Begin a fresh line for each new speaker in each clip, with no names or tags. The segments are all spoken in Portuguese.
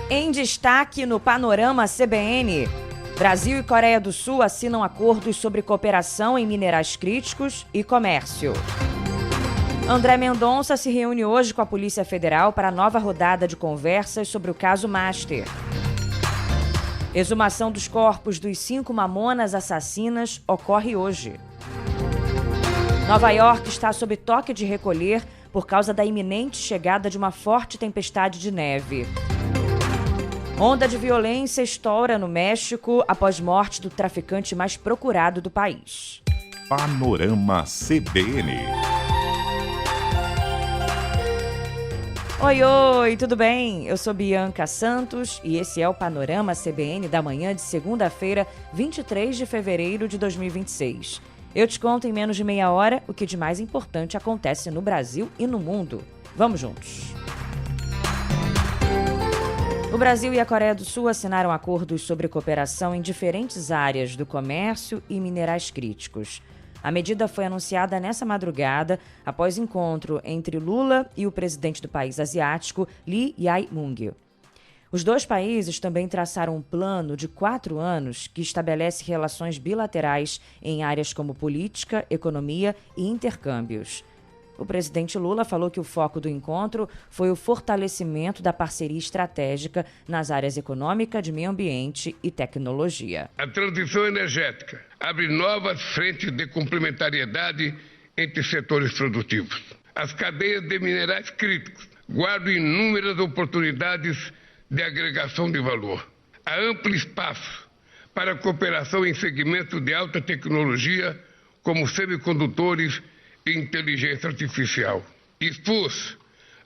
Em destaque no Panorama CBN, Brasil e Coreia do Sul assinam acordos sobre cooperação em minerais críticos e comércio. André Mendonça se reúne hoje com a Polícia Federal para nova rodada de conversas sobre o caso Master. Exumação dos corpos dos 5 mamonas assassinas ocorre hoje. Nova York está sob toque de recolher por causa da iminente chegada de uma forte tempestade de neve. Onda de violência estoura no México após morte do traficante mais procurado do país.
Panorama CBN.
Oi, tudo bem? Eu sou Bianca Santos e esse é o Panorama CBN da manhã de segunda-feira, 23 de fevereiro de 2026. Eu te conto em menos de meia hora o que de mais importante acontece no Brasil e no mundo. Vamos juntos! O Brasil e a Coreia do Sul assinaram acordos sobre cooperação em diferentes áreas do comércio e minerais críticos. A medida foi anunciada nessa madrugada, após encontro entre Lula e o presidente do país asiático, Lee Jae-myung. Os dois países também traçaram um plano de 4 anos que estabelece relações bilaterais em áreas como política, economia e intercâmbios. O presidente Lula falou que o foco do encontro foi o fortalecimento da parceria estratégica nas áreas econômica, de meio ambiente e tecnologia.
A transição energética abre novas frentes de complementariedade entre setores produtivos. As cadeias de minerais críticos guardam inúmeras oportunidades de agregação de valor. Há amplo espaço para cooperação em segmentos de alta tecnologia, como semicondutores e inteligência artificial. Expus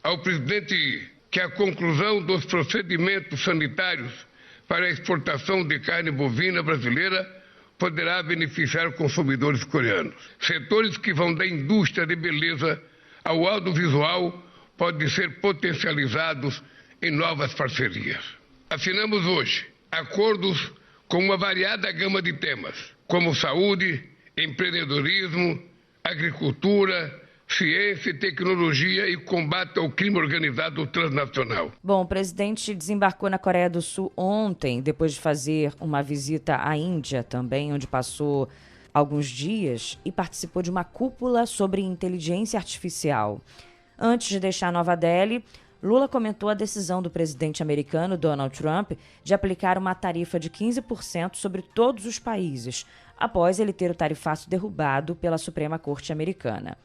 ao presidente que a conclusão dos procedimentos sanitários para a exportação de carne bovina brasileira poderá beneficiar consumidores coreanos. Setores que vão da indústria de beleza ao audiovisual podem ser potencializados em novas parcerias. Assinamos hoje acordos com uma variada gama de temas, como saúde, empreendedorismo, agricultura, ciência e tecnologia e combate ao crime organizado transnacional.
Bom, o presidente desembarcou na Coreia do Sul ontem, depois de fazer uma visita à Índia também, onde passou alguns dias e participou de uma cúpula sobre inteligência artificial. Antes de deixar Nova Delhi, Lula comentou a decisão do presidente americano Donald Trump de aplicar uma tarifa de 15% sobre todos os países, após ele ter o tarifaço derrubado pela Suprema Corte americana.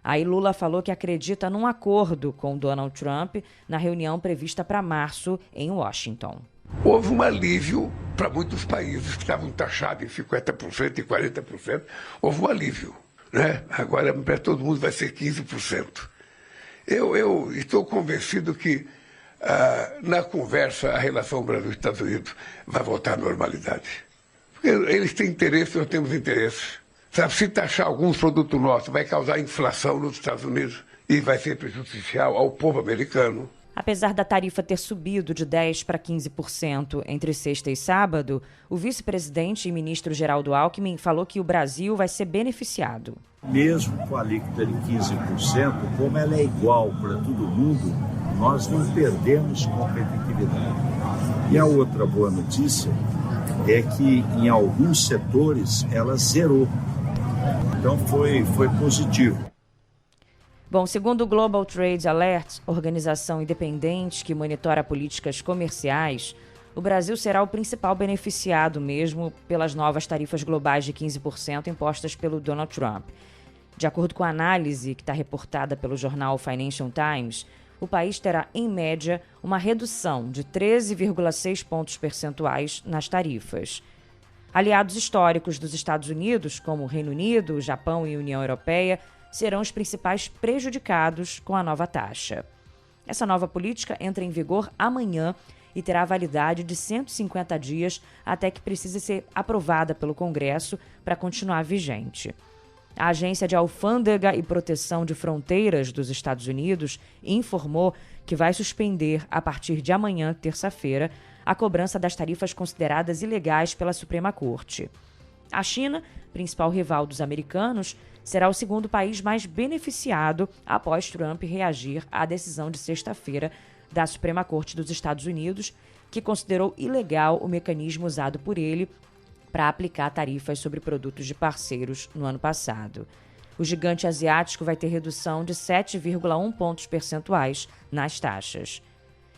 Aí Lula falou que acredita num acordo com Donald Trump na reunião prevista para março em Washington.
Houve um alívio para muitos países que estavam taxados em 50% e 40%. Houve um alívio, né? Agora para todo mundo vai ser 15%. Eu estou convencido que na conversa a relação Brasil-Estados Unidos vai voltar à normalidade. Eles têm interesse, nós temos interesse. Sabe, se taxar alguns produtos nossos, vai causar inflação nos Estados Unidos e vai ser prejudicial ao povo americano.
Apesar da tarifa ter subido de 10% para 15% entre sexta e sábado, o vice-presidente e ministro Geraldo Alckmin falou que o Brasil vai ser beneficiado.
Mesmo com a alíquota de 15%, como ela é igual para todo mundo, nós não perdemos competitividade. E a outra boa notícia é que em alguns setores ela zerou. Então foi positivo.
Bom, segundo o Global Trade Alert, organização independente que monitora políticas comerciais, o Brasil será o principal beneficiado mesmo pelas novas tarifas globais de 15% impostas pelo Donald Trump. De acordo com a análise que está reportada pelo jornal Financial Times, o país terá, em média, uma redução de 13,6 pontos percentuais nas tarifas. Aliados históricos dos Estados Unidos, como o Reino Unido, Japão e União Europeia, serão os principais prejudicados com a nova taxa. Essa nova política entra em vigor amanhã e terá validade de 150 dias até que precise ser aprovada pelo Congresso para continuar vigente. A Agência de Alfândega e Proteção de Fronteiras dos Estados Unidos informou que vai suspender, a partir de amanhã, terça-feira, a cobrança das tarifas consideradas ilegais pela Suprema Corte. A China, principal rival dos americanos, será o segundo país mais beneficiado após Trump reagir à decisão de sexta-feira da Suprema Corte dos Estados Unidos, que considerou ilegal o mecanismo usado por ele para aplicar tarifas sobre produtos de parceiros no ano passado. O gigante asiático vai ter redução de 7,1 pontos percentuais nas taxas.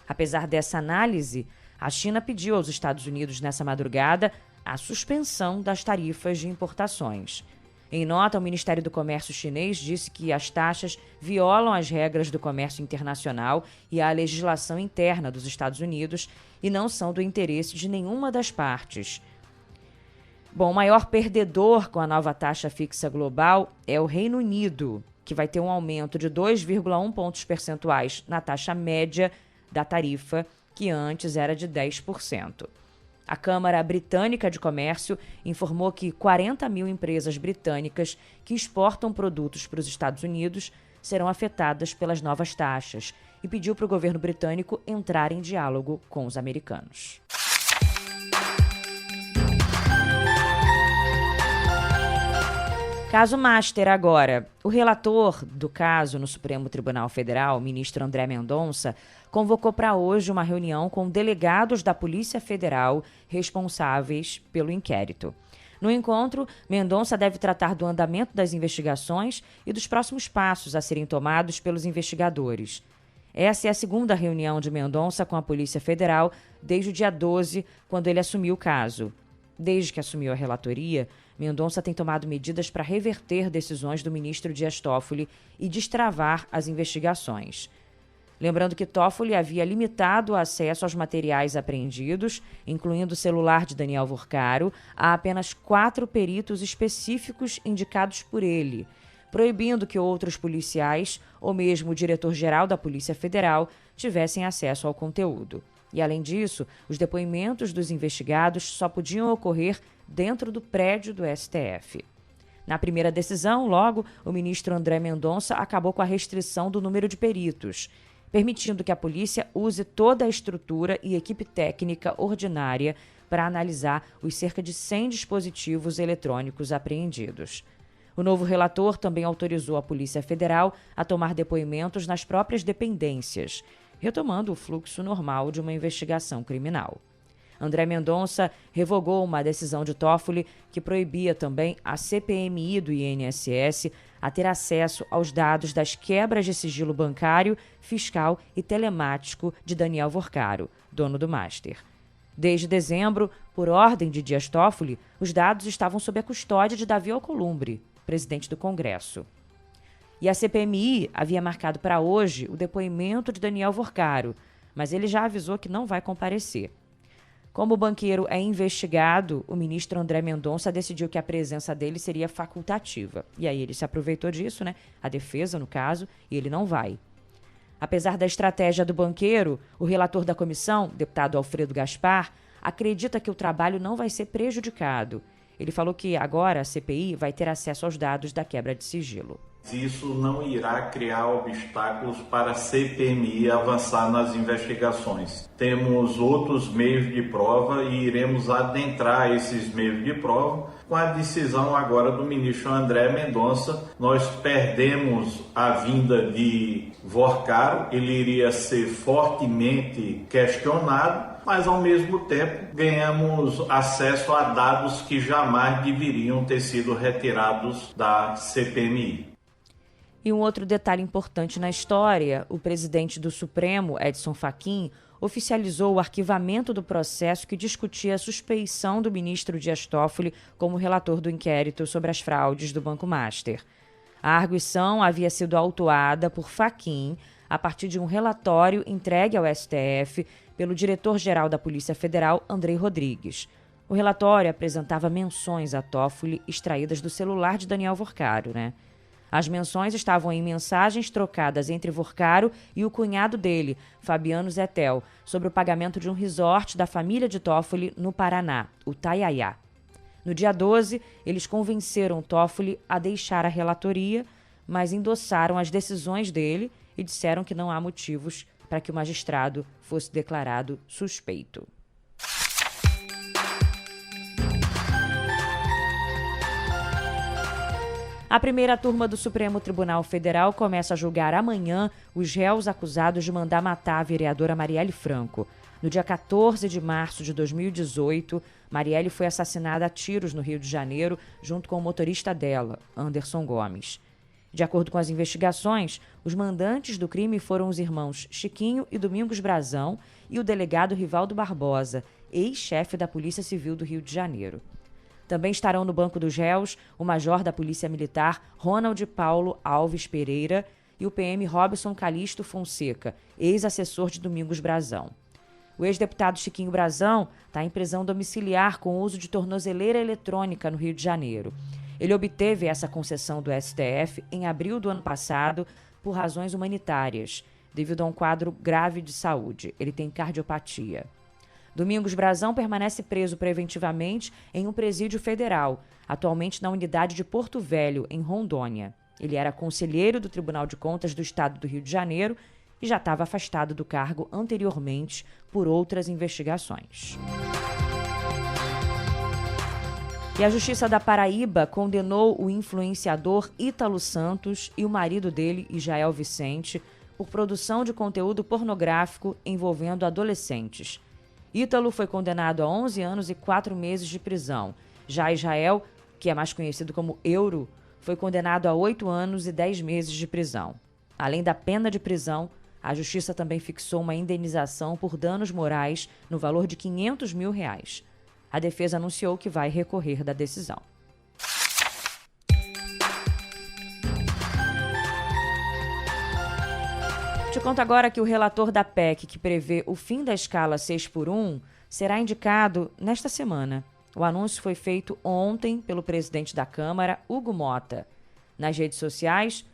Apesar dessa análise, a China pediu aos Estados Unidos nessa madrugada a suspensão das tarifas de importações. Em nota, o Ministério do Comércio chinês disse que as taxas violam as regras do comércio internacional e a legislação interna dos Estados Unidos e não são do interesse de nenhuma das partes. Bom, o maior perdedor com a nova taxa fixa global é o Reino Unido, que vai ter um aumento de 2,1 pontos percentuais na taxa média da tarifa, que antes era de 10%. A Câmara Britânica de Comércio informou que 40 mil empresas britânicas que exportam produtos para os Estados Unidos serão afetadas pelas novas taxas e pediu para o governo britânico entrar em diálogo com os americanos. Caso Master agora. O relator do caso no Supremo Tribunal Federal, o ministro André Mendonça, convocou para hoje uma reunião com delegados da Polícia Federal responsáveis pelo inquérito. No encontro, Mendonça deve tratar do andamento das investigações e dos próximos passos a serem tomados pelos investigadores. Essa é a segunda reunião de Mendonça com a Polícia Federal desde o dia 12, quando ele assumiu o caso. Desde que assumiu a relatoria, Mendonça tem tomado medidas para reverter decisões do ministro Dias Toffoli e destravar as investigações. Lembrando que Toffoli havia limitado o acesso aos materiais apreendidos, incluindo o celular de Daniel Vorcaro, a apenas 4 peritos específicos indicados por ele, proibindo que outros policiais, ou mesmo o diretor-geral da Polícia Federal, tivessem acesso ao conteúdo. E, além disso, os depoimentos dos investigados só podiam ocorrer dentro do prédio do STF. Na primeira decisão, logo, o ministro André Mendonça acabou com a restrição do número de peritos, permitindo que a polícia use toda a estrutura e equipe técnica ordinária para analisar os cerca de 100 dispositivos eletrônicos apreendidos. O novo relator também autorizou a Polícia Federal a tomar depoimentos nas próprias dependências, retomando o fluxo normal de uma investigação criminal. André Mendonça revogou uma decisão de Toffoli que proibia também a CPMI do INSS a ter acesso aos dados das quebras de sigilo bancário, fiscal e telemático de Daniel Vorcaro, dono do Master. Desde dezembro, por ordem de Dias Toffoli, os dados estavam sob a custódia de Davi Alcolumbre, presidente do Congresso. E a CPMI havia marcado para hoje o depoimento de Daniel Vorcaro, mas ele já avisou que não vai comparecer. Como o banqueiro é investigado, o ministro André Mendonça decidiu que a presença dele seria facultativa. E aí ele se aproveitou disso, né? A defesa, no caso, e ele não vai. Apesar da estratégia do banqueiro, o relator da comissão, deputado Alfredo Gaspar, acredita que o trabalho não vai ser prejudicado. Ele falou que agora a CPI vai ter acesso aos dados da quebra de sigilo.
Isso não irá criar obstáculos para a CPMI avançar nas investigações. Temos outros meios de prova e iremos adentrar esses meios de prova. Com a decisão agora do ministro André Mendonça, nós perdemos a vinda de Vorcaro, ele iria ser fortemente questionado, mas ao mesmo tempo ganhamos acesso a dados que jamais deveriam ter sido retirados da CPMI.
E um outro detalhe importante na história, o presidente do Supremo, Edson Fachin, oficializou o arquivamento do processo que discutia a suspeição do ministro Dias Toffoli como relator do inquérito sobre as fraudes do Banco Master. A arguição havia sido autuada por Fachin a partir de um relatório entregue ao STF pelo diretor-geral da Polícia Federal, Andrei Rodrigues. O relatório apresentava menções a Toffoli extraídas do celular de Daniel Vorcaro, né? As menções estavam em mensagens trocadas entre Vorcaro e o cunhado dele, Fabiano Zettel, sobre o pagamento de um resort da família de Toffoli no Paraná, o Taiaiá. No dia 12, eles convenceram Toffoli a deixar a relatoria, mas endossaram as decisões dele e disseram que não há motivos para que o magistrado fosse declarado suspeito. A primeira turma do Supremo Tribunal Federal começa a julgar amanhã os réus acusados de mandar matar a vereadora Marielle Franco. No dia 14 de março de 2018, Marielle foi assassinada a tiros no Rio de Janeiro, junto com o motorista dela, Anderson Gomes. De acordo com as investigações, os mandantes do crime foram os irmãos Chiquinho e Domingos Brazão e o delegado Rivaldo Barbosa, ex-chefe da Polícia Civil do Rio de Janeiro. Também estarão no banco dos réus o major da Polícia Militar, Ronald Paulo Alves Pereira, e o PM Robson Calixto Fonseca, ex-assessor de Domingos Brazão. O ex-deputado Chiquinho Brazão está em prisão domiciliar com uso de tornozeleira eletrônica no Rio de Janeiro. Ele obteve essa concessão do STF em abril do ano passado por razões humanitárias, devido a um quadro grave de saúde. Ele tem cardiopatia. Domingos Brazão permanece preso preventivamente em um presídio federal, atualmente na unidade de Porto Velho, em Rondônia. Ele era conselheiro do Tribunal de Contas do Estado do Rio de Janeiro e já estava afastado do cargo anteriormente por outras investigações. E a Justiça da Paraíba condenou o influenciador Ítalo Santos e o marido dele, Israel Vicente, por produção de conteúdo pornográfico envolvendo adolescentes. Ítalo foi condenado a 11 anos e 4 meses de prisão. Já Israel, que é mais conhecido como Euro, foi condenado a 8 anos e 10 meses de prisão. Além da pena de prisão, a Justiça também fixou uma indenização por danos morais no valor de R$500 mil. A defesa anunciou que vai recorrer da decisão. Te conto agora que o relator da PEC, que prevê o fim da escala 6x1, será indicado nesta semana. O anúncio foi feito ontem pelo presidente da Câmara, Hugo Mota. Nas redes sociais,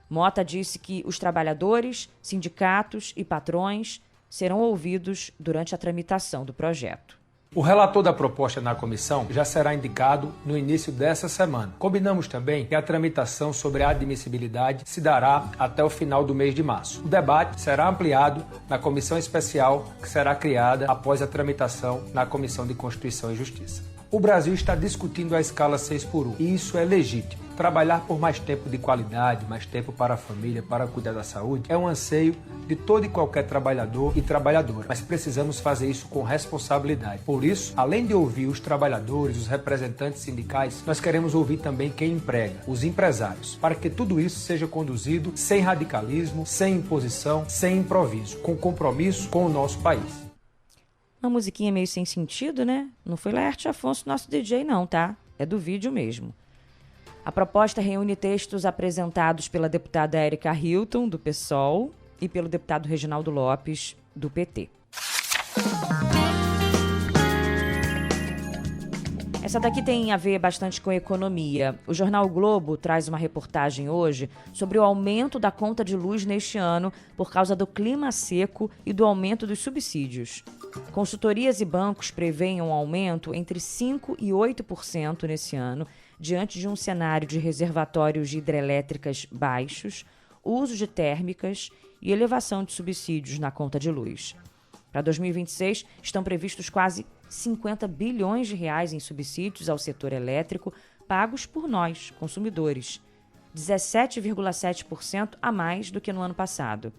Mota disse que os trabalhadores, sindicatos e patrões serão ouvidos durante a tramitação do projeto.
O relator da proposta na comissão já será indicado no início dessa semana. Combinamos também que a tramitação sobre a admissibilidade se dará até o final do mês de março. O debate será ampliado na comissão especial que será criada após a tramitação na Comissão de Constituição e Justiça. O Brasil está discutindo a escala 6x1 e isso é legítimo. Trabalhar por mais tempo de qualidade, mais tempo para a família, para cuidar da saúde, é um anseio de todo e qualquer trabalhador e trabalhadora, mas precisamos fazer isso com responsabilidade. Por isso, além de ouvir os trabalhadores, os representantes sindicais, nós queremos ouvir também quem emprega, os empresários, para que tudo isso seja conduzido sem radicalismo, sem imposição, sem improviso, com compromisso com o nosso país.
Uma musiquinha meio sem sentido, né? Não foi Laerte Afonso, nosso DJ, não, tá? É do vídeo mesmo. A proposta reúne textos apresentados pela deputada Érica Hilton, do PSOL, e pelo deputado Reginaldo Lopes, do PT. Essa daqui tem a ver bastante com economia. O jornal o Globo traz uma reportagem hoje sobre o aumento da conta de luz neste ano por causa do clima seco e do aumento dos subsídios. Consultorias e bancos preveem um aumento entre 5% e 8% nesse ano, diante de um cenário de reservatórios de hidrelétricas baixos, uso de térmicas e elevação de subsídios na conta de luz. Para 2026, estão previstos quase 50 bilhões de reais em subsídios ao setor elétrico pagos por nós, consumidores, 17,7% a mais do que no ano passado.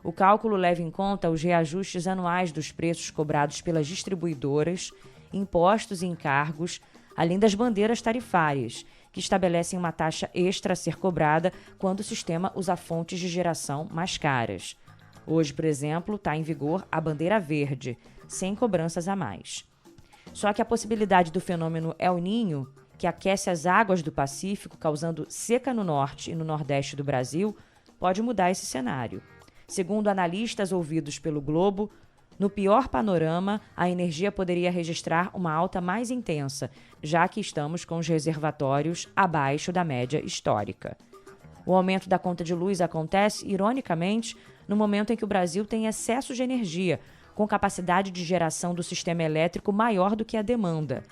O cálculo leva em conta os reajustes anuais dos preços cobrados pelas distribuidoras, impostos e encargos, além das bandeiras tarifárias, que estabelecem uma taxa extra a ser cobrada quando o sistema usa fontes de geração mais caras. Hoje, por exemplo, está em vigor a bandeira verde, sem cobranças a mais. Só que a possibilidade do fenômeno El Niño, que aquece as águas do Pacífico, causando seca no norte e no nordeste do Brasil, pode mudar esse cenário. Segundo analistas ouvidos pelo Globo, no pior panorama, a energia poderia registrar uma alta mais intensa, já que estamos com os reservatórios abaixo da média histórica. O aumento da conta de luz acontece, ironicamente, no momento em que o Brasil tem excesso de energia, com capacidade de geração do sistema elétrico maior do que a demanda.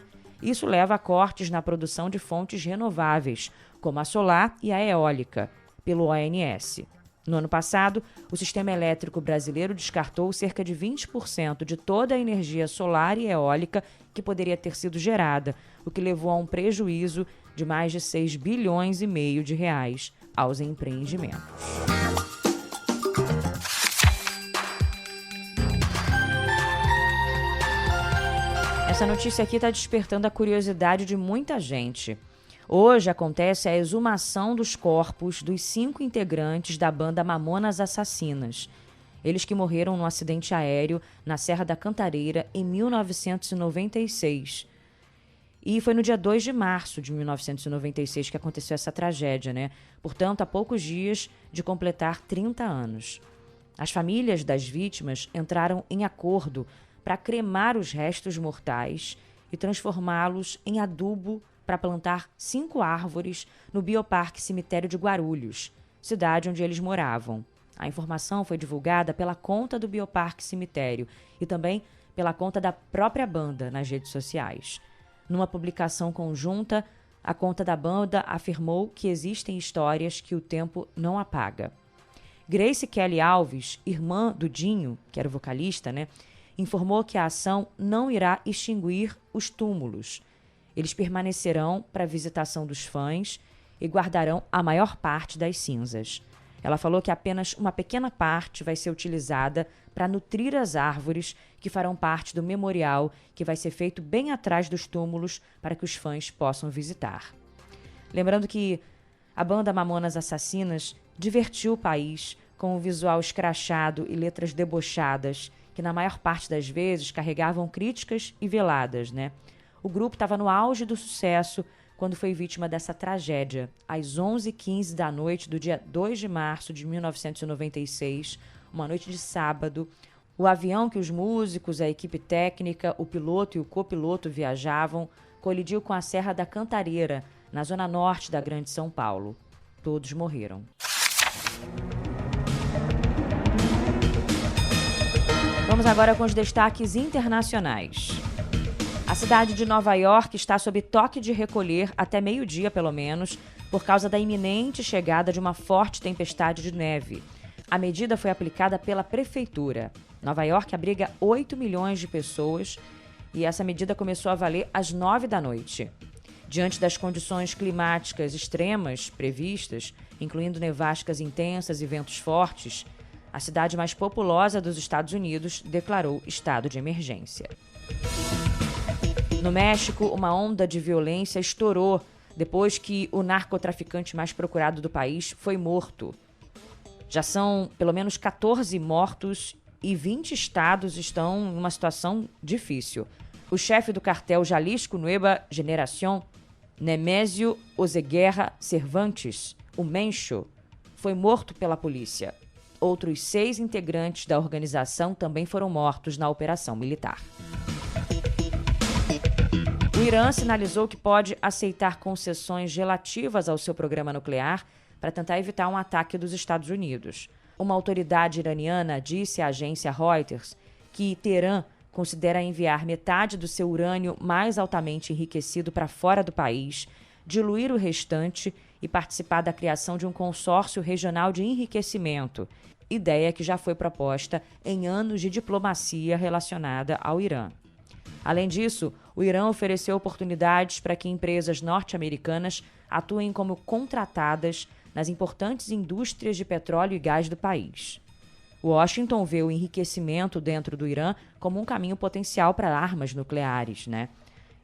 Isso leva a cortes na produção de fontes renováveis, como a solar e a eólica, pelo ONS. No ano passado, o sistema elétrico brasileiro descartou cerca de 20% de toda a energia solar e eólica que poderia ter sido gerada, o que levou a um prejuízo de mais de 6,5 bilhões de reais aos empreendimentos. Essa notícia aqui está despertando a curiosidade de muita gente. Hoje acontece a exumação dos corpos dos 5 integrantes da banda Mamonas Assassinas. Eles que morreram num acidente aéreo na Serra da Cantareira em 1996. E foi no dia 2 de março de 1996 que aconteceu essa tragédia, né? Portanto, há poucos dias de completar 30 anos. As famílias das vítimas entraram em acordo para cremar os restos mortais e transformá-los em adubo para plantar 5 árvores no Bioparque Cemitério de Guarulhos, cidade onde eles moravam. A informação foi divulgada pela conta do Bioparque Cemitério e também pela conta da própria banda nas redes sociais. Numa publicação conjunta, a conta da banda afirmou que existem histórias que o tempo não apaga. Grace Kelly Alves, irmã do Dinho, que era o vocalista, informou que a ação não irá extinguir os túmulos. Eles permanecerão para a visitação dos fãs e guardarão a maior parte das cinzas. Ela falou que apenas uma pequena parte vai ser utilizada para nutrir as árvores que farão parte do memorial que vai ser feito bem atrás dos túmulos para que os fãs possam visitar. Lembrando que a banda Mamonas Assassinas divertiu o país com um visual escrachado e letras debochadas que na maior parte das vezes carregavam críticas e veladas, O grupo estava no auge do sucesso quando foi vítima dessa tragédia, às 11h15 da noite do dia 2 de março de 1996, uma noite de sábado. O avião que os músicos, a equipe técnica, o piloto e o copiloto viajavam colidiu com a Serra da Cantareira, na zona norte da Grande São Paulo. Todos morreram. Vamos agora com os destaques internacionais. A cidade de Nova York está sob toque de recolher até meio-dia, pelo menos, por causa da iminente chegada de uma forte tempestade de neve. A medida foi aplicada pela prefeitura. Nova York abriga 8 milhões de pessoas e essa medida começou a valer às 9 da noite. Diante das condições climáticas extremas previstas, incluindo nevascas intensas e ventos fortes, a cidade mais populosa dos Estados Unidos declarou estado de emergência. No México, uma onda de violência estourou depois que o narcotraficante mais procurado do país foi morto. Já são pelo menos 14 mortos e 20 estados estão em uma situação difícil. O chefe do cartel Jalisco Nueva Generación, Nemésio Oseguera Cervantes, o Mencho, foi morto pela polícia. Outros 6 integrantes da organização também foram mortos na operação militar. O Irã sinalizou que pode aceitar concessões relativas ao seu programa nuclear para tentar evitar um ataque dos Estados Unidos. Uma autoridade iraniana disse à agência Reuters que Teherã considera enviar metade do seu urânio mais altamente enriquecido para fora do país, diluir o restante e participar da criação de um consórcio regional de enriquecimento, ideia que já foi proposta em anos de diplomacia relacionada ao Irã. Além disso, o Irã ofereceu oportunidades para que empresas norte-americanas atuem como contratadas nas importantes indústrias de petróleo e gás do país. Washington vê o enriquecimento dentro do Irã como um caminho potencial para armas nucleares,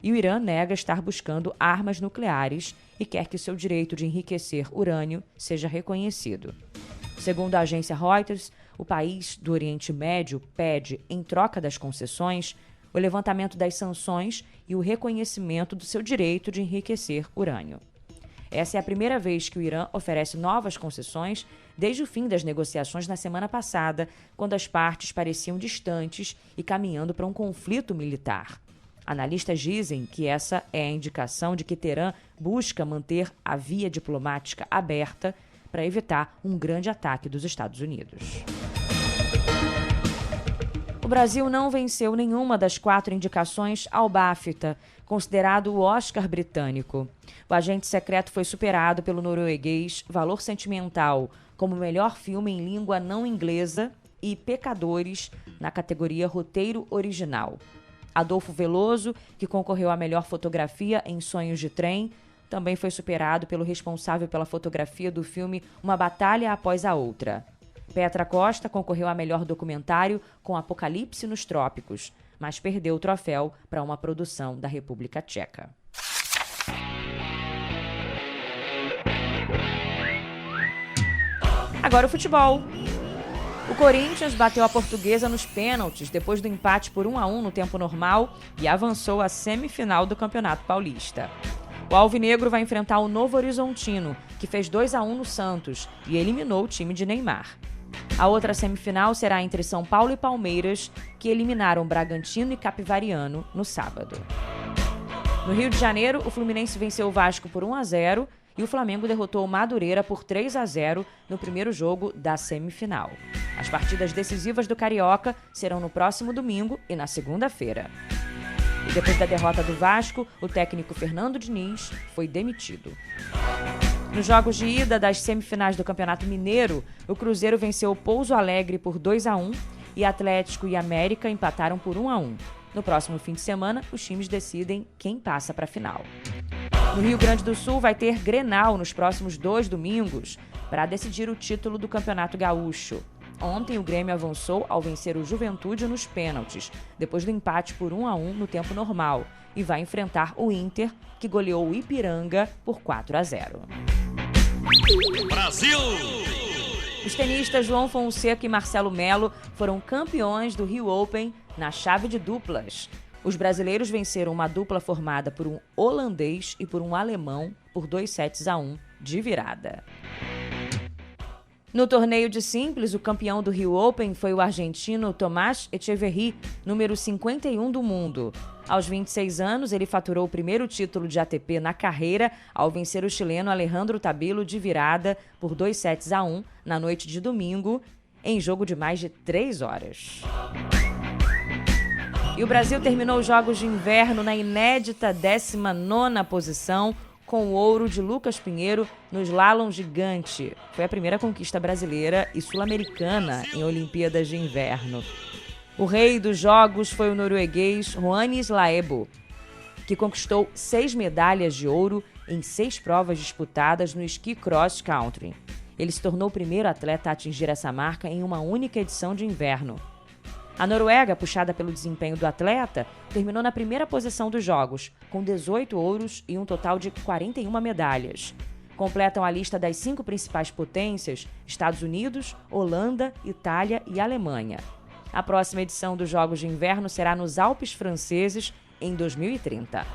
E o Irã nega estar buscando armas nucleares e quer que o seu direito de enriquecer urânio seja reconhecido. Segundo a agência Reuters, o país do Oriente Médio pede, em troca das concessões, o levantamento das sanções e o reconhecimento do seu direito de enriquecer urânio. Essa é a primeira vez que o Irã oferece novas concessões desde o fim das negociações na semana passada, quando as partes pareciam distantes e caminhando para um conflito militar. Analistas dizem que essa é a indicação de que Teherã busca manter a via diplomática aberta para evitar um grande ataque dos Estados Unidos. O Brasil não venceu nenhuma das 4 indicações ao BAFTA, considerado o Oscar britânico. O Agente Secreto foi superado pelo norueguês Valor Sentimental como melhor filme em língua não inglesa e Pecadores na categoria Roteiro Original. Adolfo Veloso, que concorreu à melhor fotografia em Sonhos de Trem, também foi superado pelo responsável pela fotografia do filme Uma Batalha Após a Outra. Petra Costa concorreu a melhor documentário com Apocalipse nos Trópicos, mas perdeu o troféu para uma produção da República Tcheca. Agora o futebol. O Corinthians bateu a Portuguesa nos pênaltis depois do empate por 1-1 no tempo normal e avançou à semifinal do Campeonato Paulista. O Alvinegro vai enfrentar o Novo Horizontino, que fez 2-1 no Santos e eliminou o time de Neymar. A outra semifinal será entre São Paulo e Palmeiras, que eliminaram Bragantino e Capivariano no sábado. No Rio de Janeiro, o Fluminense venceu o Vasco por 1-0 e o Flamengo derrotou o Madureira por 3-0 no primeiro jogo da semifinal. As partidas decisivas do Carioca serão no próximo domingo e na segunda-feira. E depois da derrota do Vasco, o técnico Fernando Diniz foi demitido. Nos jogos de ida das semifinais do Campeonato Mineiro, o Cruzeiro venceu o Pouso Alegre por 2-1 e Atlético e América empataram por 1-1. No próximo fim de semana, os times decidem quem passa para a final. No Rio Grande do Sul vai ter Grenal nos próximos 2 domingos para decidir o título do Campeonato Gaúcho. Ontem o Grêmio avançou ao vencer o Juventude nos pênaltis, depois do empate por 1-1 no tempo normal, e vai enfrentar o Inter, que goleou o Ipiranga por 4-0.
Brasil!
Os tenistas João Fonseca e Marcelo Melo foram campeões do Rio Open na chave de duplas. Os brasileiros venceram uma dupla formada por um holandês e por um alemão por 2-1 de virada. No torneio de simples, o campeão do Rio Open foi o argentino Tomás Echeverry, número 51 do mundo. Aos 26 anos, ele faturou o primeiro título de ATP na carreira ao vencer o chileno Alejandro Tabilo de virada por 2-1 na noite de domingo, em jogo de mais de 3 horas. E o Brasil terminou os Jogos de Inverno na inédita 19ª posição, com o ouro de Lucas Pinheiro no slalom gigante. Foi a primeira conquista brasileira e sul-americana em Olimpíadas de Inverno. O rei dos jogos foi o norueguês Johannes Laebo, que conquistou 6 medalhas de ouro em 6 provas disputadas no esqui cross country. Ele se tornou o primeiro atleta a atingir essa marca em uma única edição de inverno. A Noruega, puxada pelo desempenho do atleta, terminou na primeira posição dos Jogos, com 18 ouros e um total de 41 medalhas. Completam a lista das 5 principais potências Estados Unidos, Holanda, Itália e Alemanha. A próxima edição dos Jogos de Inverno será nos Alpes franceses em 2030.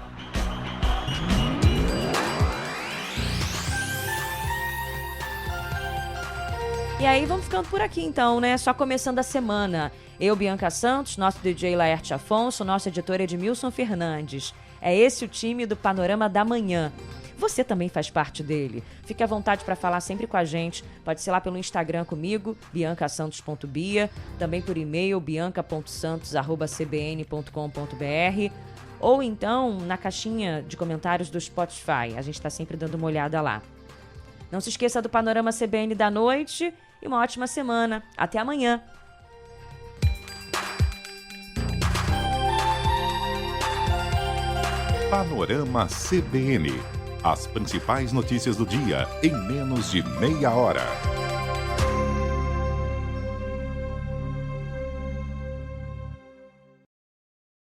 E aí vamos ficando por aqui então, né? Só começando a semana. Eu, Bianca Santos, nosso DJ Laerte Afonso, nosso editor Edmilson Fernandes. É esse o time do Panorama da Manhã. Você também faz parte dele. Fique à vontade para falar sempre com a gente. Pode ser lá pelo Instagram comigo, biancasantos.bia, também por e-mail, bianca.santos@cbn.com.br, ou então na caixinha de comentários do Spotify. A gente está sempre dando uma olhada lá. Não se esqueça do Panorama CBN da noite e uma ótima semana. Até amanhã.
Panorama CBN. As principais notícias do dia em menos de meia hora.